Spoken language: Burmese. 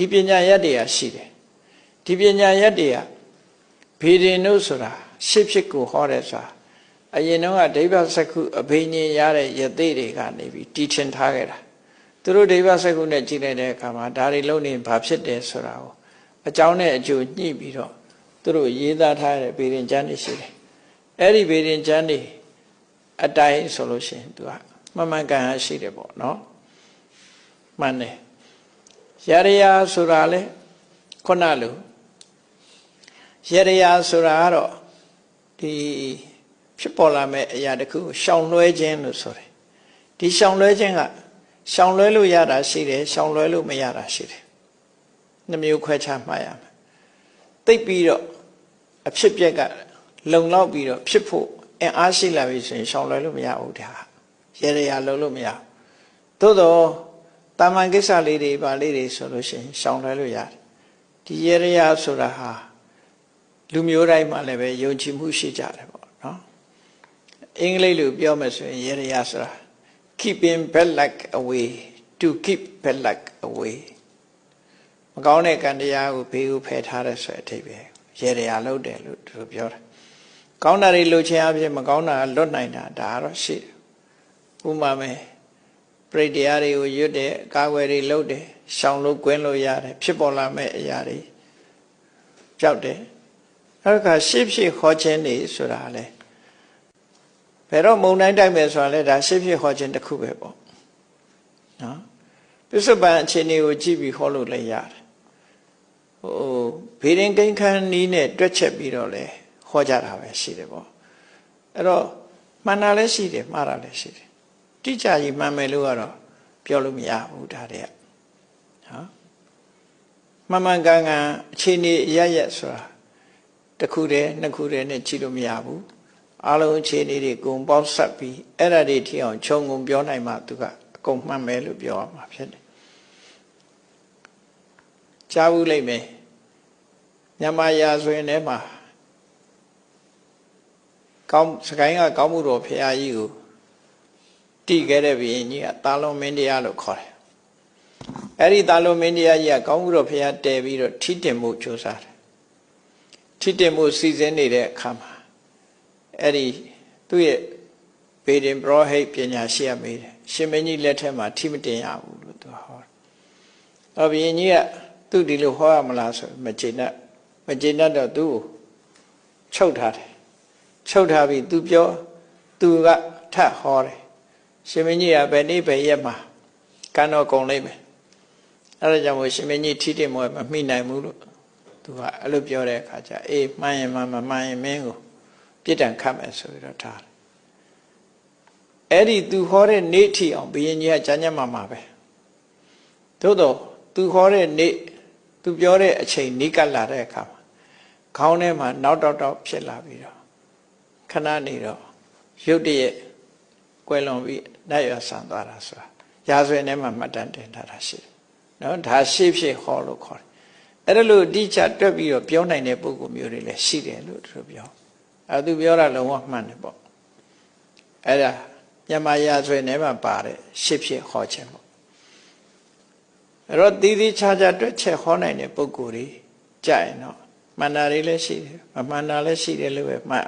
ဒီပညာရက်တွေကရှိတယ်ဒီပညာရက်တွေကဘေဒင်တို့ဆိုတာရှစ်ဖြစ်ကိုဟောတယ်ဆိုတာအရင်တော့ကဒိဗ္ဗစက္ခုအဘိညာဉ်ရတဲ့ယသိတွေကနေပြီးတီထင်ထားခဲ့တာသူတို့ဒိဗ္ဗစက္ခုနဲ့ကြည့်လိုက်တဲ့အခါမှာဒါတွေလုံးနေဘာဖြစ်တယ်ဆိုတာကိုအကြောင်းနဲ့အကျိုးညှိပြီးတော့သူတို့ရေးသားထားတဲ့ဘေဒင်ကျမ်းတွေရှိတယ်အဲ့ဒီဘေဒင်ကျမ်းတွေအတိုင်းဆိုလို့ရှိရင်သူကမှန်မှန်ကန်ကန်ရှိတယ်ပေါ့နော်မှန်တယ်ယရယာဆိုတာလေခုနလိုယရယာဆိုတာကတော့ဒီဖြစ်ပေါ်လာမဲ့အရာတစ်ခုရှောင်လွှဲခြင်းလို့ဆိုတယ်ဒီရှောင်လွှဲခြင်းကရှောင်လွှဲလို့ရတာရှိတယ်ရှောင်လွှဲလို့မရတာရှိတယ်နှမျိုးခွဲခြားမှတ်ရမယ်သိပြီးတော့အဖြစ်ပြက်ကလုံလောက်ပြီးတော့ဖြစ်ဖို့အင်အားရှိလာပြီဆိုရင်ရှောင်လွှဲလို့မရဘူးဒါရရယာလုံးလို့မရသို့တော့တာမန်ကိစ္စလေးတွေပါလေးတွေဆိုလို့ရှိရင်ရှောင်လွှဲလို့ရတယ်ဒီရရယာဆိုတာဟာလူမျိုးတိုင်းမှာလည်းပဲယုံကြည်မှုရှိကြတယ်ပေါ့နော်အင်္ဂလိပ်လိုပြောမယ်ဆိုရင်ရရယာဆိုတာ keeping bad luck away to keep bad luck away မကောင်းတဲ့ကံတရားကိုဘေးကိုဖယ်ထားတဲ့ဆိုတဲ့အဓိပ္ပာယ်ရရယာလုပ်တယ်လို့သူပြောတယ်ကောင်းတာတွေလုပ်ခြင်းအပြင်မကောင်းတာလွတ်နိုင်တာဒါကတော့ရှိတယ်ဥပမာမယ်ပရိတရားတွေကိုရွတ်တယ်ကာကွယ်တွေလုပ်တယ်ရှောင်လို့ကွင်းလို့ရတယ်ဖြစ်ပေါ်လာမဲ့အရာတွေကြောက်တယ်အဲ့ဒါကရှေ့ဖြစ်ဟောခြင်းတွေဆိုတာလေဘယ်တော့မုံတိုင်းတိုက်မယ်ဆိုတာလေဒါရှေ့ဖြစ်ဟောခြင်းတစ်ခုပဲပေါ့နော်ပစ္စုပန်အခြေအနေကိုကြည့်ပြီးဟောလို့လည်းရတယ်ဘေးရင်ကိန်းခန်းနီးနဲ့တွက်ချက်ပြီးတော့လေဟောကြတာပဲရှိတယ်ပေါ့အဲ့တော့မှန်တာလည်းရှိတယ်မှားတာလည်းရှိတယ်တိကျကြီးမှန်မယ်လို့ကတော့ပြောလို့မရဘူးဒါတည်းနော်မှန်မှန်ကန်ကန်အခြေအနေရရက်ဆိုတာတစ်ခုတည်းနှစ်ခုတည်းနဲ့ကြည့်လို့မရဘူးအလုံးအခြေအနေတွေအကုန်ပေါင်းစပ်ပြီးအဲ့ဒါတွေထိအောင်ခြုံငုံပြောနိုင်မှသူကအကုန်မှန်မယ်လို့ပြောရမှာဖြစ်တယ်ကြားဘူးလိမ့်မယ်မြန်မာရာဆိုရင်လည်းမှာကောင်းစကိုင်းကကောင်းမှုတော်ဖရာကြီးကိုတည်ခဲ့တဲ့ဘုရင်ကြီးကတာလွန်မင်းတရားလို့ခေါ်တယ်အဲ့ဒီတာလွန်မင်းတရားကြီးကကောင်းမှုတော်ဖရာတည်ပြီးတော့ထိတင်မှုကြိုးစားတယ်ထိတင်မှုစီစဉ်နေတဲ့အခါမှာအဲ့ဒီသူ့ရဲ့ဘေဒင်ဘရောဟိတ်ပညာရှိရမေးတယ်ရှင်မင်းကြီးလက်ထက်မှာထိမတင်ရဘူးလို့သူဟောတယ်။ဘုရင်ကြီးကသူ့ဒီလိုဟောရမလားဆိုမကျေနပ်တော့သူ့ကိုချုပ်ထားတယ်ချုပ်ထားပြီးသူပြောသူကထပ်ဟောတယ်ရှင်မင်းကြီးကဘယ်နေ့ဘယ်ရက်မှာကံတော်ကုန်လိမ့်မယ်အဲဒါကြောင့်မို့ရှင်မင်းကြီးထိတင်မွေမမိနိုင်ဘူးလို့သူကအဲ့လိုပြောတဲ့အခါကျအေးမှန်ရင်မှန်မှန်ရင်မင်းကိုပြစ်ဒဏ်ခတ်မယ်ဆိုပြီးတော့ထားတယ်အဲ့ဒီသူဟောတဲ့နေ့ထီအောင်ဘုရင်ကြီးကကြမ်းကြမ်းမှာပဲသို့တော့သူဟောတဲ့နေ့သူပြောတဲ့အချိန်နီးကပ်လာတဲ့အခါမှာခေါင်းထဲမှာနောက်တောက်ဖြစ်လာပြီးတော့ခဏနေတော့ရုတ်တရက်ကွယ်လွန်ပြီးနတ်ရွာဆန်သွားတာဆိုတာရာဇဝင်ထဲမှာမှတ်တမ်းတင်ထားတာရှိတယ်နော်ဒါရှေ့ဖြစ်ဟောလို့ခေါ်တယ်အဲ့ဒါလို့အတိအကျတွက်ပြီးတော့ပြောနိုင်တဲ့ပုဂ္ဂိုလ်မျိုးတွေလည်းရှိတယ်လို့သူပြောသူပြောတာလုံးဝမှန်တယ်ပေါ့အဲ့ဒါမြန်မာရာဇဝင်ထဲမှာပါတဲ့ရှေ့ဖြစ်ဟောခြင်းပေါ့အဲ့တော့သီးသီးခြားခြားတွက်ချက်ဟောနိုင်တဲ့ပုဂ္ဂိုလ်တွေကြရင်တော့မှန်တာတွေလည်းရှိတယ်မမှန်တာလည်းရှိတယ်လို့ပဲမှတ်